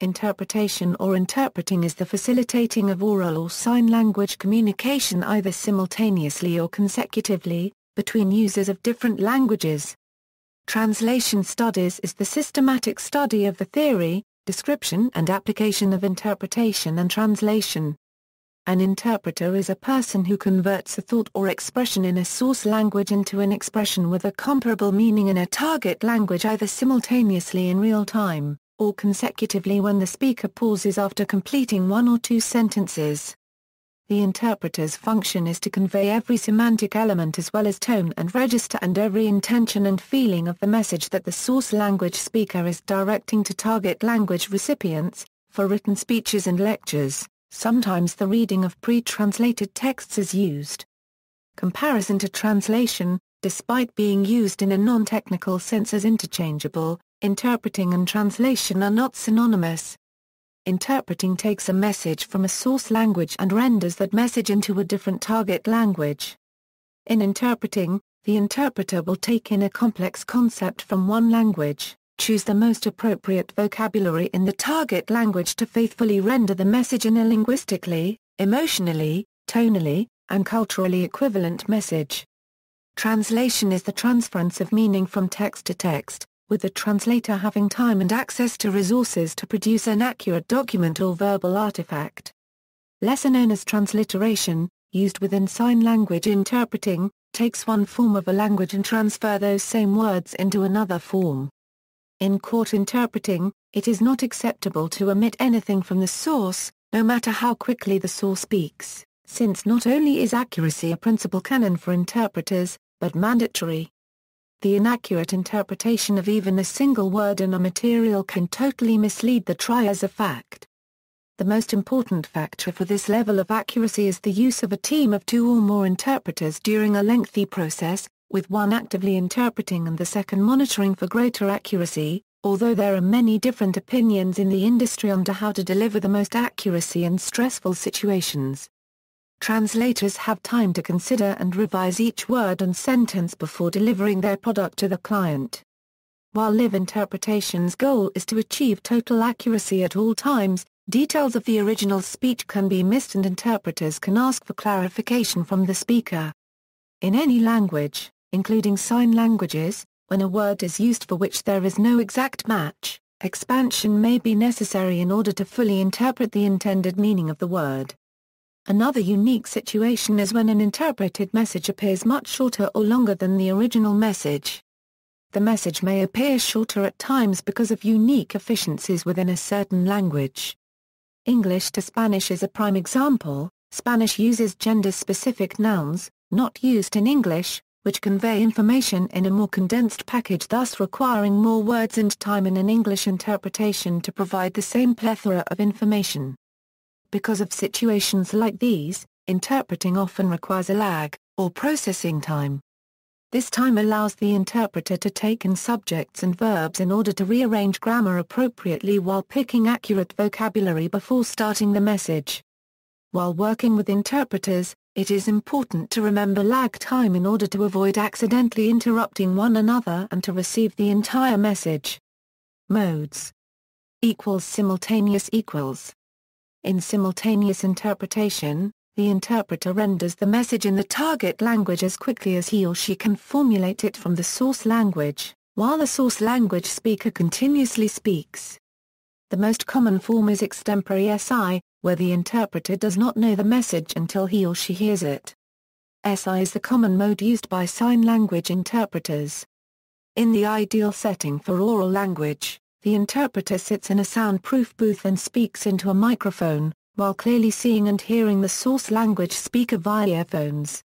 Interpretation or interpreting is the facilitating of oral or sign language communication either simultaneously or consecutively, between users of different languages. Translation studies is the systematic study of the theory, description and application of interpretation and translation. An interpreter is a person who converts a thought or expression in a source language into an expression with a comparable meaning in a target language either simultaneously in real time, or consecutively when the speaker pauses after completing one or two sentences. The interpreter's function is to convey every semantic element as well as tone and register and every intention and feeling of the message that the source language speaker is directing to target language recipients. For written speeches and lectures, sometimes the reading of pre-translated texts is used. Comparison to translation, despite being used in a non-technical sense as interchangeable, interpreting and translation are not synonymous. Interpreting takes a message from a source language and renders that message into a different target language. In interpreting, the interpreter will take in a complex concept from one language, choose the most appropriate vocabulary in the target language to faithfully render the message in a linguistically, emotionally, tonally, and culturally equivalent message. Translation is the transference of meaning from text to text, with the translator having time and access to resources to produce an accurate document or verbal artifact. Lesser known as transliteration, used within sign language interpreting, takes one form of a language and transfer those same words into another form. In court interpreting, it is not acceptable to omit anything from the source, no matter how quickly the source speaks, since not only is accuracy a principal canon for interpreters, but mandatory. The inaccurate interpretation of even a single word in a material can totally mislead the triers of fact. The most important factor for this level of accuracy is the use of a team of two or more interpreters during a lengthy process, with one actively interpreting and the second monitoring for greater accuracy, although there are many different opinions in the industry on how to deliver the most accuracy in stressful situations. Translators have time to consider and revise each word and sentence before delivering their product to the client. While live interpretation's goal is to achieve total accuracy at all times, details of the original speech can be missed and interpreters can ask for clarification from the speaker. In any language, including sign languages, when a word is used for which there is no exact match, expansion may be necessary in order to fully interpret the intended meaning of the word. Another unique situation is when an interpreted message appears much shorter or longer than the original message. The message may appear shorter at times because of unique efficiencies within a certain language. English to Spanish is a prime example. Spanish uses gender-specific nouns, not used in English, which convey information in a more condensed package, thus requiring more words and time in an English interpretation to provide the same plethora of information. Because of situations like these, interpreting often requires a lag, or processing time. This time allows the interpreter to take in subjects and verbs in order to rearrange grammar appropriately while picking accurate vocabulary before starting the message. While working with interpreters, it is important to remember lag time in order to avoid accidentally interrupting one another and to receive the entire message. Modes. Simultaneous equals. In simultaneous interpretation, the interpreter renders the message in the target language as quickly as he or she can formulate it from the source language, while the source language speaker continuously speaks. The most common form is extempore SI, where the interpreter does not know the message until he or she hears it. SI is the common mode used by sign language interpreters. In the ideal setting for oral language, the interpreter sits in a soundproof booth and speaks into a microphone, while clearly seeing and hearing the source language speaker via earphones.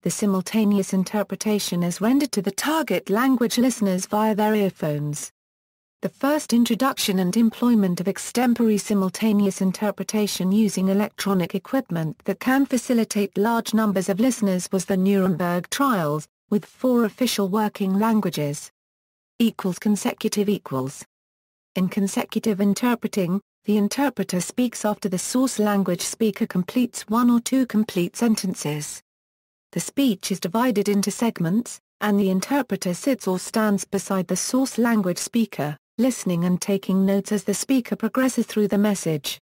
The simultaneous interpretation is rendered to the target language listeners via their earphones. The first introduction and employment of extempore simultaneous interpretation using electronic equipment that can facilitate large numbers of listeners was the Nuremberg trials, with 4 official working languages. Consecutive equals. In consecutive interpreting, the interpreter speaks after the source language speaker completes 1 or 2 complete sentences. The speech is divided into segments, and the interpreter sits or stands beside the source language speaker, listening and taking notes as the speaker progresses through the message.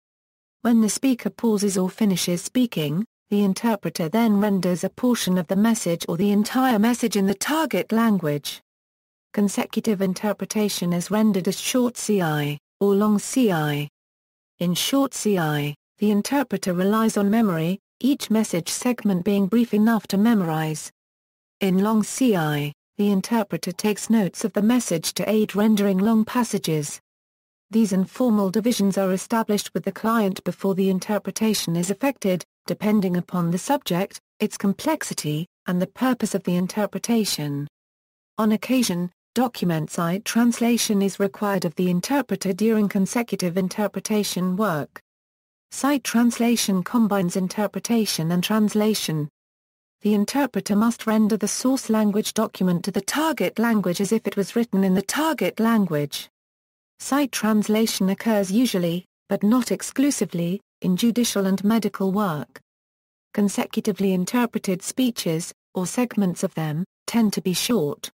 When the speaker pauses or finishes speaking, the interpreter then renders a portion of the message or the entire message in the target language. Consecutive interpretation is rendered as short CI, or long CI. In short CI, the interpreter relies on memory, each message segment being brief enough to memorize. In long CI, the interpreter takes notes of the message to aid rendering long passages. These informal divisions are established with the client before the interpretation is effected, depending upon the subject, its complexity, and the purpose of the interpretation. On occasion, document-side translation is required of the interpreter during consecutive interpretation work. Side translation combines interpretation and translation. The interpreter must render the source language document to the target language as if it was written in the target language. Side translation occurs usually, but not exclusively, in judicial and medical work. Consecutively interpreted speeches, or segments of them, tend to be short.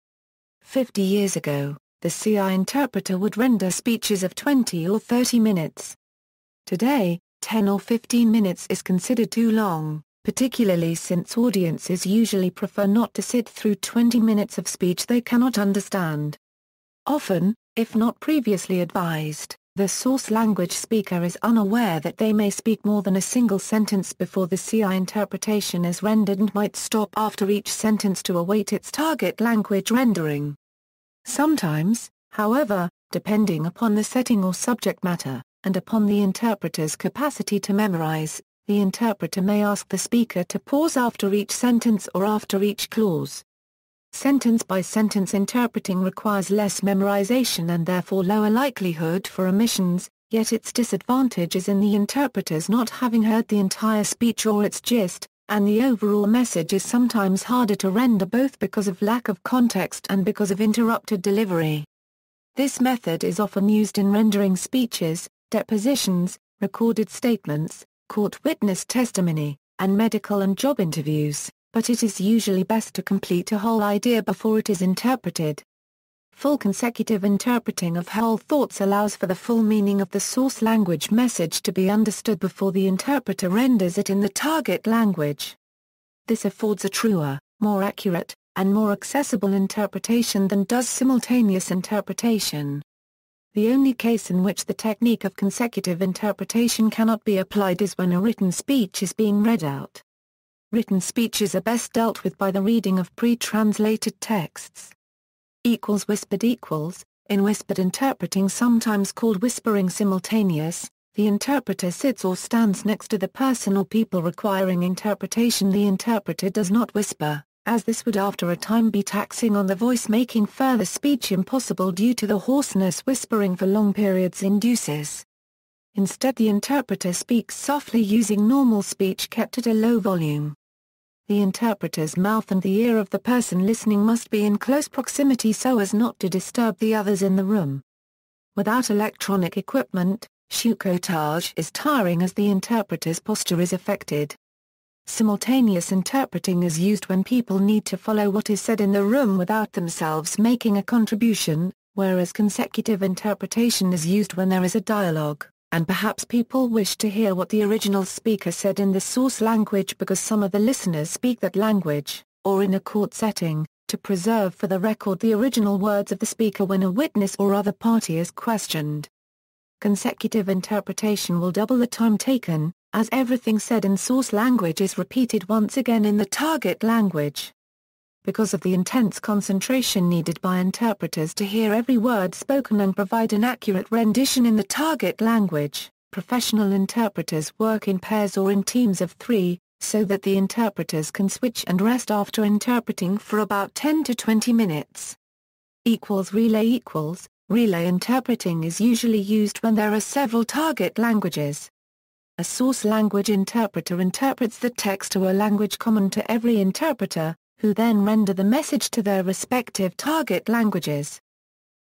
50 years ago, the CI interpreter would render speeches of 20 or 30 minutes. Today, 10 or 15 minutes is considered too long, particularly since audiences usually prefer not to sit through 20 minutes of speech they cannot understand. Often, if not previously advised, the source language speaker is unaware that they may speak more than a single sentence before the CI interpretation is rendered and might stop after each sentence to await its target language rendering. Sometimes, however, depending upon the setting or subject matter, and upon the interpreter's capacity to memorize, the interpreter may ask the speaker to pause after each sentence or after each clause. Sentence-by-sentence interpreting requires less memorization and therefore lower likelihood for omissions, yet its disadvantage is in the interpreters not having heard the entire speech or its gist, and the overall message is sometimes harder to render both because of lack of context and because of interrupted delivery. This method is often used in rendering speeches, depositions, recorded statements, court witness testimony, and medical and job interviews, but it is usually best to complete a whole idea before it is interpreted. Full consecutive interpreting of whole thoughts allows for the full meaning of the source language message to be understood before the interpreter renders it in the target language. This affords a truer, more accurate, and more accessible interpretation than does simultaneous interpretation. The only case in which the technique of consecutive interpretation cannot be applied is when a written speech is being read out. Written speeches are best dealt with by the reading of pre-translated texts. Whispered equals, in whispered interpreting, sometimes called whispering simultaneous, the interpreter sits or stands next to the person or people requiring interpretation. The interpreter does not whisper, as this would after a time be taxing on the voice, making further speech impossible due to the hoarseness whispering for long periods induces. Instead, the interpreter speaks softly using normal speech kept at a low volume. The interpreter's mouth and the ear of the person listening must be in close proximity so as not to disturb the others in the room. Without electronic equipment, chicotage is tiring as the interpreter's posture is affected. Simultaneous interpreting is used when people need to follow what is said in the room without themselves making a contribution, whereas consecutive interpretation is used when there is a dialogue, and perhaps people wish to hear what the original speaker said in the source language because some of the listeners speak that language, or in a court setting, to preserve for the record the original words of the speaker when a witness or other party is questioned. Consecutive interpretation will double the time taken, as everything said in source language is repeated once again in the target language. Because of the intense concentration needed by interpreters to hear every word spoken and provide an accurate rendition in the target language, professional interpreters work in pairs or in teams of 3, so that the interpreters can switch and rest after interpreting for about 10 to 20 minutes. Relay interpreting is usually used when there are several target languages. A source language interpreter interprets the text to a language common to every interpreter, who then render the message to their respective target languages.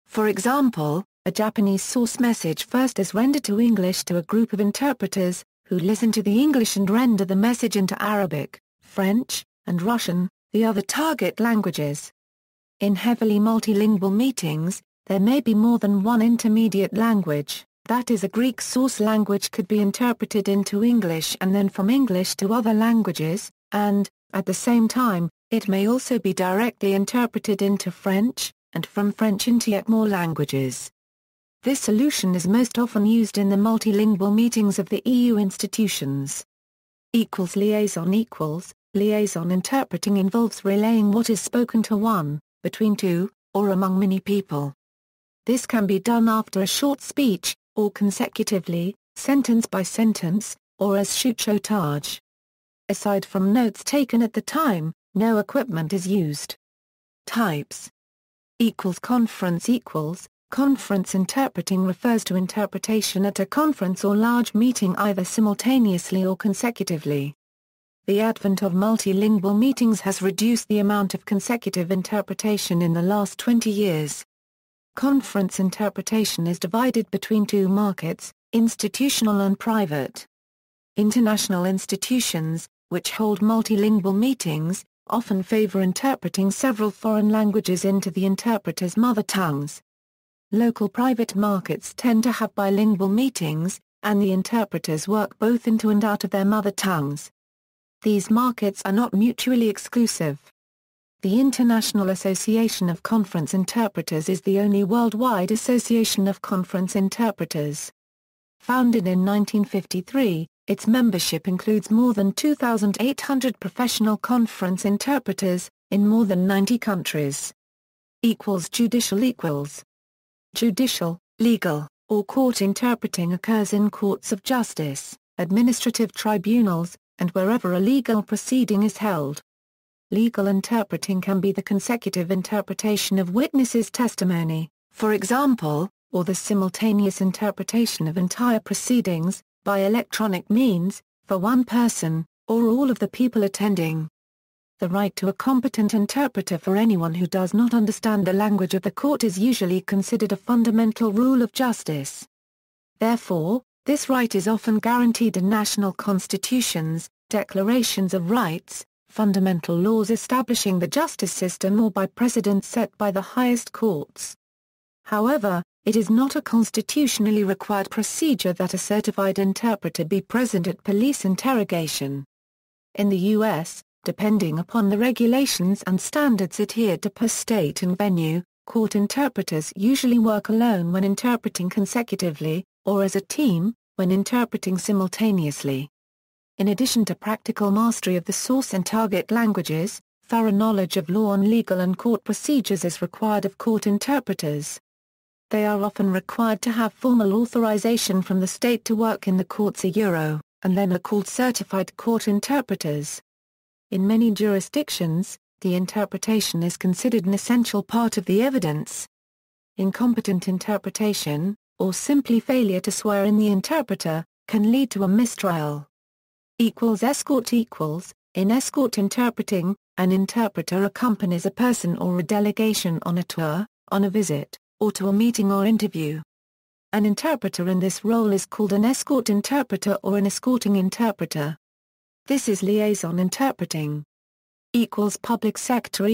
For example, a Japanese source message first is rendered to English to a group of interpreters, who listen to the English and render the message into Arabic, French, and Russian, the other target languages. In heavily multilingual meetings, There may be more than one intermediate language, that is, a Greek source language could be interpreted into English and then from English to other languages, and, at the same time, it may also be directly interpreted into French, and from French into yet more languages. This solution is most often used in the multilingual meetings of the EU institutions. Liaison interpreting involves relaying what is spoken to one, between two, or among many people. This can be done after a short speech, or consecutively, sentence by sentence, or as chuchotage. Aside from notes taken at the time, no equipment is used. Types. Conference interpreting refers to interpretation at a conference or large meeting either simultaneously or consecutively. The advent of multilingual meetings has reduced the amount of consecutive interpretation in the last 20 years. Conference interpretation is divided between two markets, institutional and private. International institutions, which hold multilingual meetings, often favor interpreting several foreign languages into the interpreter's mother tongues. Local private markets tend to have bilingual meetings, and the interpreters work both into and out of their mother tongues. These markets are not mutually exclusive. The International Association of Conference Interpreters is the only worldwide association of conference interpreters. Founded in 1953, its membership includes more than 2,800 professional conference interpreters, in more than 90 countries. Judicial, legal, or court interpreting occurs in courts of justice, administrative tribunals, and wherever a legal proceeding is held. Legal interpreting can be the consecutive interpretation of witnesses' testimony, for example, or the simultaneous interpretation of entire proceedings, by electronic means, for one person, or all of the people attending. The right to a competent interpreter for anyone who does not understand the language of the court is usually considered a fundamental rule of justice. Therefore, this right is often guaranteed in national constitutions, declarations of rights, fundamental laws establishing the justice system, or by precedents set by the highest courts. However, it is not a constitutionally required procedure that a certified interpreter be present at police interrogation. In the U.S., depending upon the regulations and standards adhered to per state and venue, court interpreters usually work alone when interpreting consecutively, or as a team, when interpreting simultaneously. In addition to practical mastery of the source and target languages, thorough knowledge of law and legal and court procedures is required of court interpreters. They are often required to have formal authorization from the state to work in the courts and then are called certified court interpreters. In many jurisdictions, the interpretation is considered an essential part of the evidence. Incompetent interpretation, or simply failure to swear in the interpreter, can lead to a mistrial. Escort. In escort interpreting, an interpreter accompanies a person or a delegation on a tour, on a visit, or to a meeting or interview. An interpreter in this role is called an escort interpreter or an escorting interpreter. This is liaison interpreting. Public sector.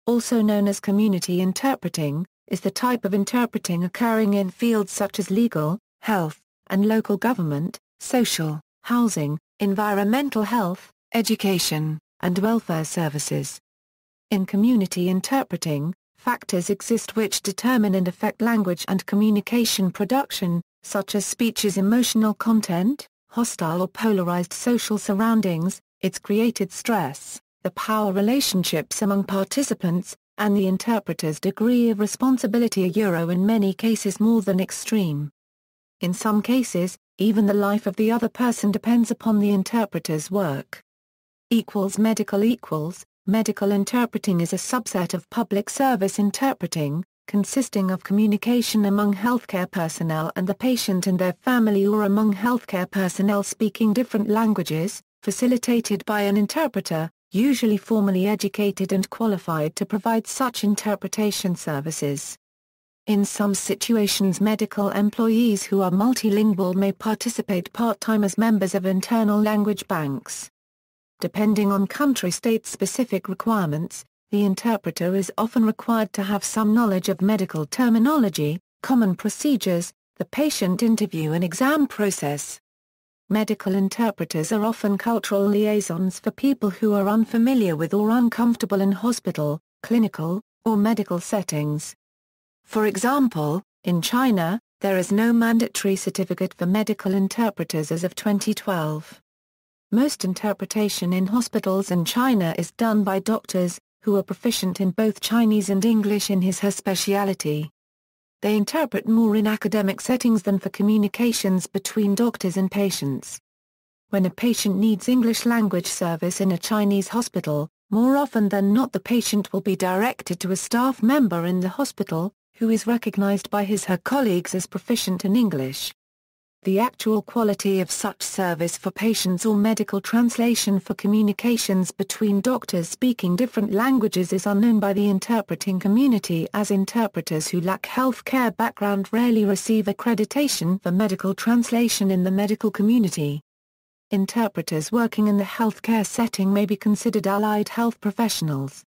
Also known as community interpreting, is the type of interpreting occurring in fields such as legal, health, and local government, social, housing, environmental health, education, and welfare services. In community interpreting, factors exist which determine and affect language and communication production, such as speech's emotional content, hostile or polarized social surroundings, its created stress, the power relationships among participants, and the interpreter's degree of responsibility. In many cases more than extreme. In some cases, even the life of the other person depends upon the interpreter's work. Medical interpreting is a subset of public service interpreting, consisting of communication among healthcare personnel and the patient and their family, or among healthcare personnel speaking different languages, facilitated by an interpreter, usually formally educated and qualified to provide such interpretation services. In some situations, medical employees who are multilingual may participate part-time as members of internal language banks. Depending on country state-specific requirements, the interpreter is often required to have some knowledge of medical terminology, common procedures, the patient interview and exam process. Medical interpreters are often cultural liaisons for people who are unfamiliar with or uncomfortable in hospital, clinical, or medical settings. For example, in China, there is no mandatory certificate for medical interpreters as of 2012. Most interpretation in hospitals in China is done by doctors, who are proficient in both Chinese and English in his/her speciality. They interpret more in academic settings than for communications between doctors and patients. When a patient needs English language service in a Chinese hospital, more often than not the patient will be directed to a staff member in the hospital, who is recognized by his/her colleagues as proficient in English. The actual quality of such service for patients or medical translation for communications between doctors speaking different languages is unknown by the interpreting community, as interpreters who lack healthcare background rarely receive accreditation for medical translation in the medical community. Interpreters working in the healthcare setting may be considered allied health professionals.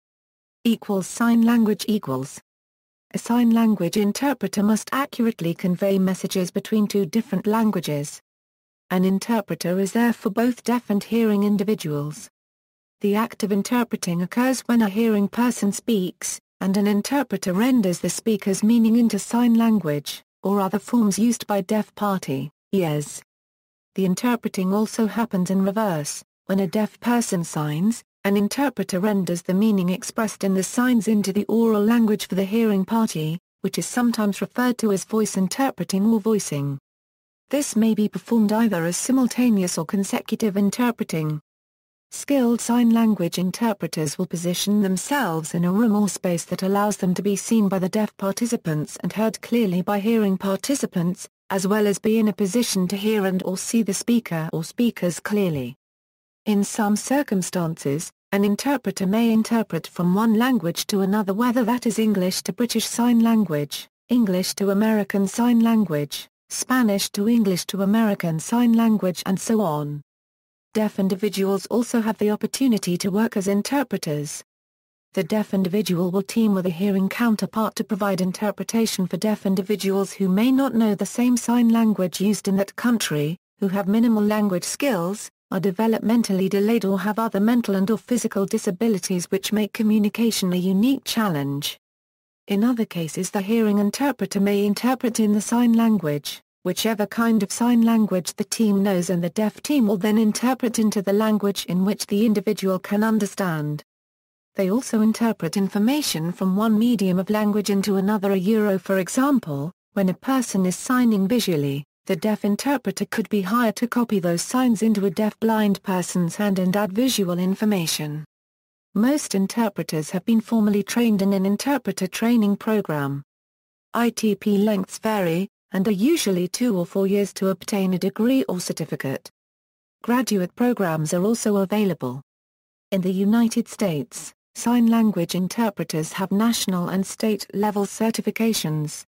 Sign language equals. A sign language interpreter must accurately convey messages between two different languages. An interpreter is there for both deaf and hearing individuals. The act of interpreting occurs when a hearing person speaks, and an interpreter renders the speaker's meaning into sign language, or other forms used by deaf party, ears. The interpreting also happens in reverse. When a deaf person signs, an interpreter renders the meaning expressed in the signs into the oral language for the hearing party, which is sometimes referred to as voice interpreting or voicing. This may be performed either as simultaneous or consecutive interpreting. Skilled sign language interpreters will position themselves in a room or space that allows them to be seen by the deaf participants and heard clearly by hearing participants, as well as be in a position to hear and/or see the speaker or speakers clearly. In some circumstances, an interpreter may interpret from one language to another, whether that is English to British Sign Language, English to American Sign Language, Spanish to English to American Sign Language, and so on. Deaf individuals also have the opportunity to work as interpreters. The deaf individual will team with a hearing counterpart to provide interpretation for deaf individuals who may not know the same sign language used in that country, who have minimal language skills, are developmentally delayed, or have other mental and/or physical disabilities which make communication a unique challenge. In other cases, the hearing interpreter may interpret in the sign language, whichever kind of sign language the team knows, and the deaf team will then interpret into the language in which the individual can understand. They also interpret information from one medium of language into another. For example, when a person is signing visually, the deaf interpreter could be hired to copy those signs into a deaf-blind person's hand and add visual information. Most interpreters have been formally trained in an interpreter training program. ITP lengths vary, and are usually 2 or 4 years to obtain a degree or certificate. Graduate programs are also available. In the United States, sign language interpreters have national and state-level certifications.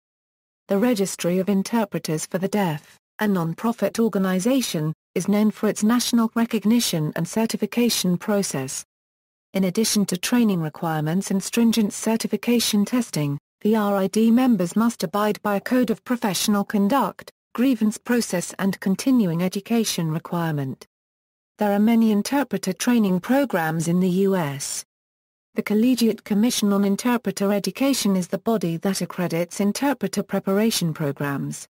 The Registry of Interpreters for the Deaf, a non-profit organization, is known for its national recognition and certification process. In addition to training requirements and stringent certification testing, the RID members must abide by a code of professional conduct, grievance process and continuing education requirement. There are many interpreter training programs in the U.S. The Collegiate Commission on Interpreter Education is the body that accredits interpreter preparation programs.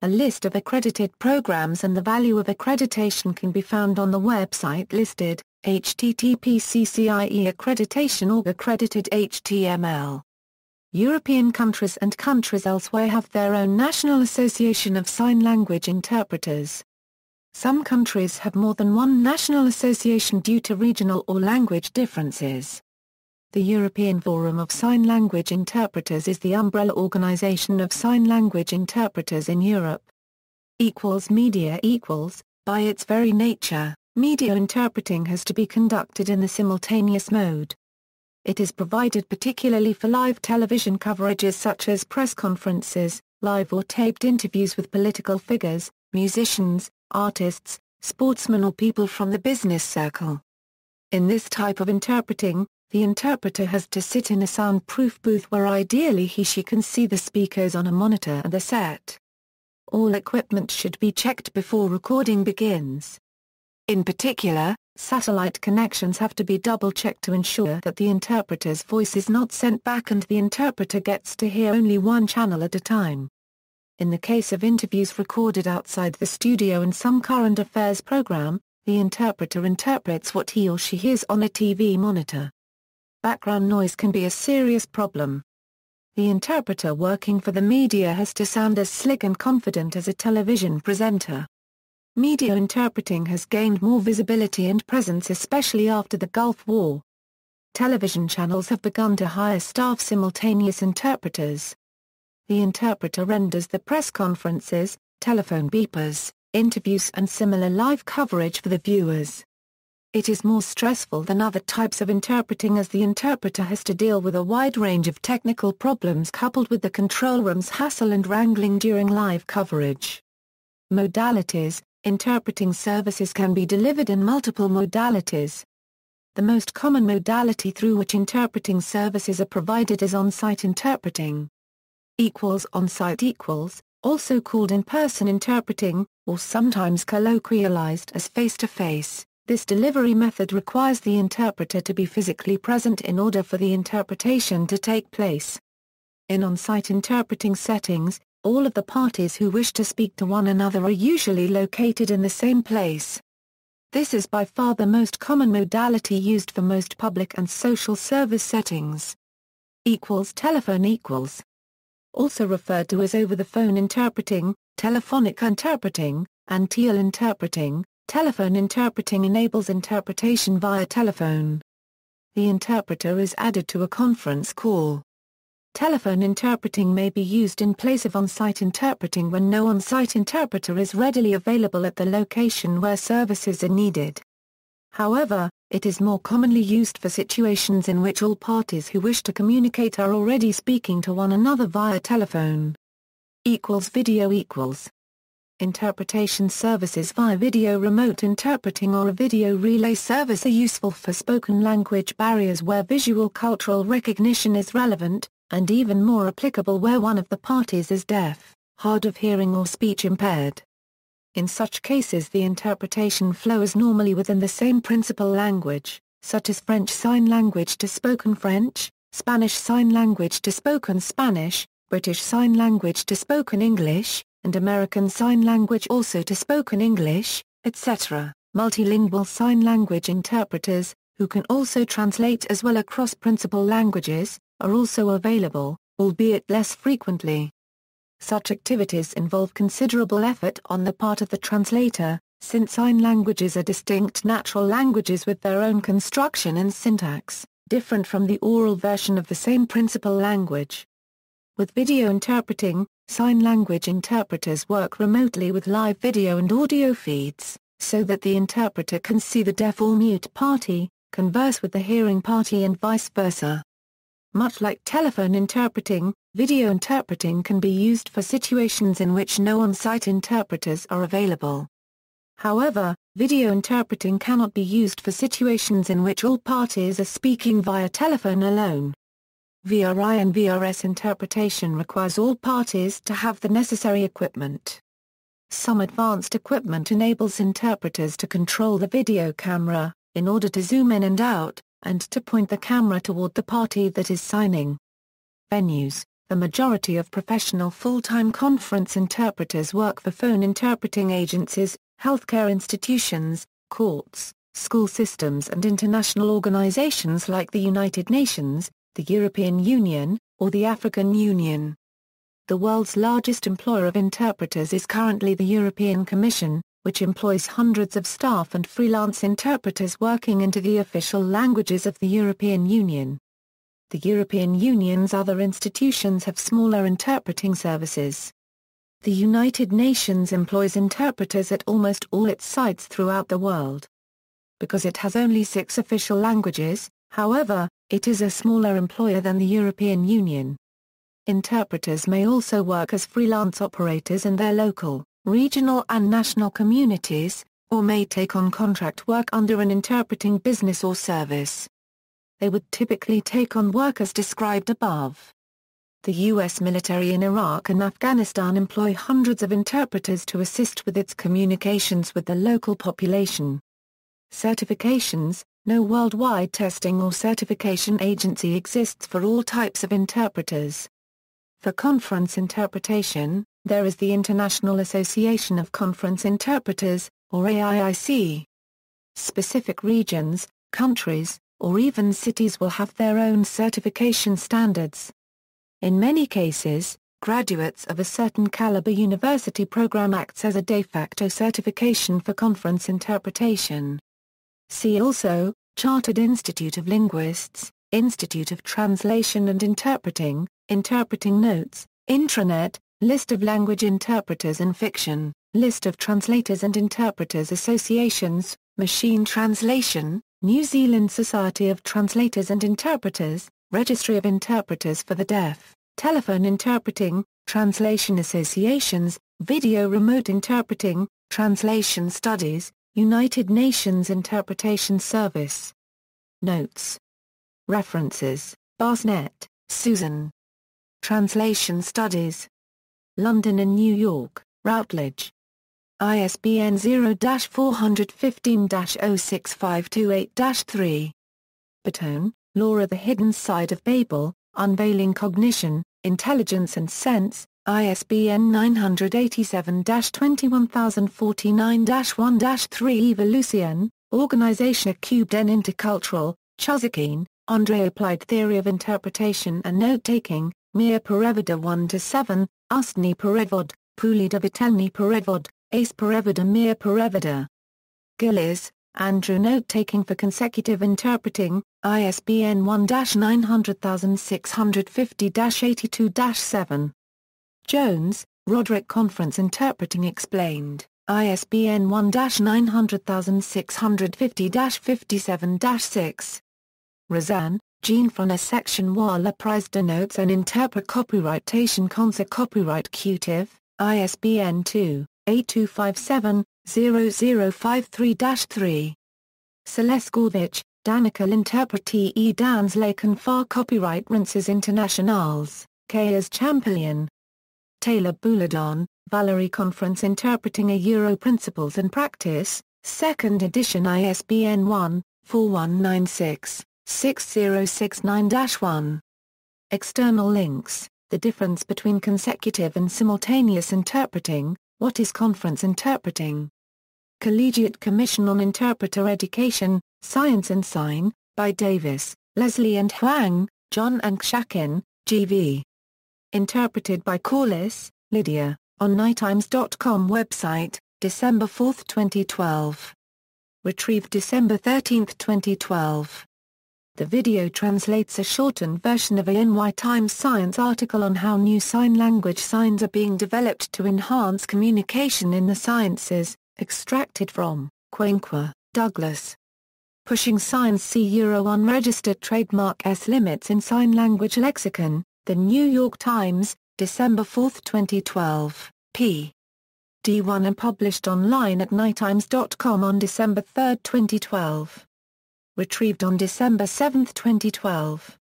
A list of accredited programs and the value of accreditation can be found on the website listed, http://CCIE accreditation.org. Accredited HTML. European countries and countries elsewhere have their own National Association of Sign Language Interpreters. Some countries have more than one national association due to regional or language differences. The European Forum of Sign Language Interpreters is the umbrella organization of sign language interpreters in Europe. Media equals, by its very nature, media interpreting has to be conducted in the simultaneous mode. It is provided particularly for live television coverages such as press conferences, live or taped interviews with political figures, musicians, artists, sportsmen or people from the business circle. In this type of interpreting, the interpreter has to sit in a soundproof booth where ideally he/she can see the speakers on a monitor and the set. All equipment should be checked before recording begins. In particular, satellite connections have to be double-checked to ensure that the interpreter's voice is not sent back and the interpreter gets to hear only one channel at a time. In the case of interviews recorded outside the studio and some current affairs program, the interpreter interprets what he or she hears on a TV monitor. Background noise can be a serious problem. The interpreter working for the media has to sound as slick and confident as a television presenter. Media interpreting has gained more visibility and presence especially after the Gulf War. Television channels have begun to hire staff simultaneous interpreters. The interpreter renders the press conferences, telephone beepers, interviews and similar live coverage for the viewers. It is more stressful than other types of interpreting as the interpreter has to deal with a wide range of technical problems coupled with the control room's hassle and wrangling during live coverage. Modalities: interpreting services can be delivered in multiple modalities. The most common modality through which interpreting services are provided is on-site interpreting. On-site equals, also called in-person interpreting, or sometimes colloquialized as face-to-face. This delivery method requires the interpreter to be physically present in order for the interpretation to take place. In on-site interpreting settings, all of the parties who wish to speak to one another are usually located in the same place. This is by far the most common modality used for most public and social service settings. Telephone equals. Also referred to as over-the-phone interpreting, telephonic interpreting, and tele-interpreting. Telephone interpreting enables interpretation via telephone. The interpreter is added to a conference call. Telephone interpreting may be used in place of on-site interpreting when no on-site interpreter is readily available at the location where services are needed. However, it is more commonly used for situations in which all parties who wish to communicate are already speaking to one another via telephone. Video equals. Interpretation services via video remote interpreting or a video relay service are useful for spoken language barriers where visual cultural recognition is relevant, and even more applicable where one of the parties is deaf, hard of hearing or speech impaired. In such cases the interpretation flows normally within the same principal language, such as French Sign Language to spoken French, Spanish Sign Language to spoken Spanish, British Sign Language to spoken English, and American Sign Language also to spoken English, etc. Multilingual sign language interpreters, who can also translate as well across principal languages, are also available, albeit less frequently. Such activities involve considerable effort on the part of the translator, since sign languages are distinct natural languages with their own construction and syntax, different from the oral version of the same principal language. With video interpreting, sign language interpreters work remotely with live video and audio feeds, so that the interpreter can see the deaf or mute party, converse with the hearing party and vice versa. Much like telephone interpreting, video interpreting can be used for situations in which no on-site interpreters are available. However, video interpreting cannot be used for situations in which all parties are speaking via telephone alone. Vri and Vrs interpretation requires all parties to have the necessary equipment. Some advanced equipment enables interpreters to control the video camera, in order to zoom in and out, and to point the camera toward the party that is signing. Venues: the majority of professional full-time conference interpreters work for phone interpreting agencies, healthcare institutions, courts, school systems and international organizations like the United Nations, the European Union, or the African Union. The world's largest employer of interpreters is currently the European Commission, which employs hundreds of staff and freelance interpreters working into the official languages of the European Union. The European Union's other institutions have smaller interpreting services. The United Nations employs interpreters at almost all its sites throughout the world. Because it has only 6 official languages, however, it is a smaller employer than the European Union. Interpreters may also work as freelance operators in their local, regional and national communities, or may take on contract work under an interpreting business or service. they would typically take on work as described above. The U.S. military in Iraq and Afghanistan employ hundreds of interpreters to assist with its communications with the local population. Certifications. No worldwide testing or certification agency exists for all types of interpreters. For conference interpretation, there is the International Association of Conference Interpreters, or AIIC. Specific regions, countries, or even cities will have their own certification standards. In many cases, graduates of a certain caliber university program acts as a de facto certification for conference interpretation. See also, Chartered Institute of Linguists, Institute of Translation and Interpreting, Interpreting Notes, Intranet, List of language interpreters in fiction, List of translators and interpreters associations, Machine Translation, New Zealand Society of Translators and Interpreters, Registry of Interpreters for the Deaf, Telephone Interpreting, Translation Associations, Video Remote Interpreting, Translation Studies, United Nations Interpretation Service. Notes. References: Barsnett, Susan. Translation Studies. London and New York, Routledge. ISBN 0-415-06528-3. Bertone, Laura. The Hidden Side of Babel, Unveiling Cognition, Intelligence and Sense, ISBN 987-21049-1-3. Eva Lucien, Organisation Cubed en Intercultural, Chuzikine, André. Applied Theory of Interpretation and Note-Taking, Mir Perevada 1-7, Ustny Perevod, Pulida Vitelny Perevod, Ace Perevada Mir Perevada. Gillies, Andrew. Note-Taking for Consecutive Interpreting, ISBN 1-900650-82-7. Jones, Roderick. Conference Interpreting Explained, ISBN 1-900650-57-6. Razan, Jean. From a section while la prise de notes and interpret copyrightation concert copyright cutive, ISBN 2-8257-0053-3. Seleskovich, Danica. L'interprète et dans les confins copyright Rinces Internationales, Kayas Champollion. Taylor Bouladon, Valerie. Conference Interpreting a Euro Principles and Practice, 2nd edition, ISBN 1-4196-6069-1. External links: The difference between consecutive and simultaneous interpreting, What is conference interpreting? Collegiate Commission on Interpreter Education, Science and Sign, by Davis, Leslie and Huang, John and Kshakin, G.V. Interpreted by Corliss, Lydia, on nytimes.com website, December 4, 2012. Retrieved December 13, 2012. The video translates a shortened version of a NY Times Science article on how new sign language signs are being developed to enhance communication in the sciences, extracted from Quenqua, Douglas. Pushing Signs. See Unregistered Trademark S Limits in Sign Language Lexicon, The New York Times, December 4, 2012, p. D1 and published online at nytimes.com on December 3, 2012. Retrieved on December 7, 2012.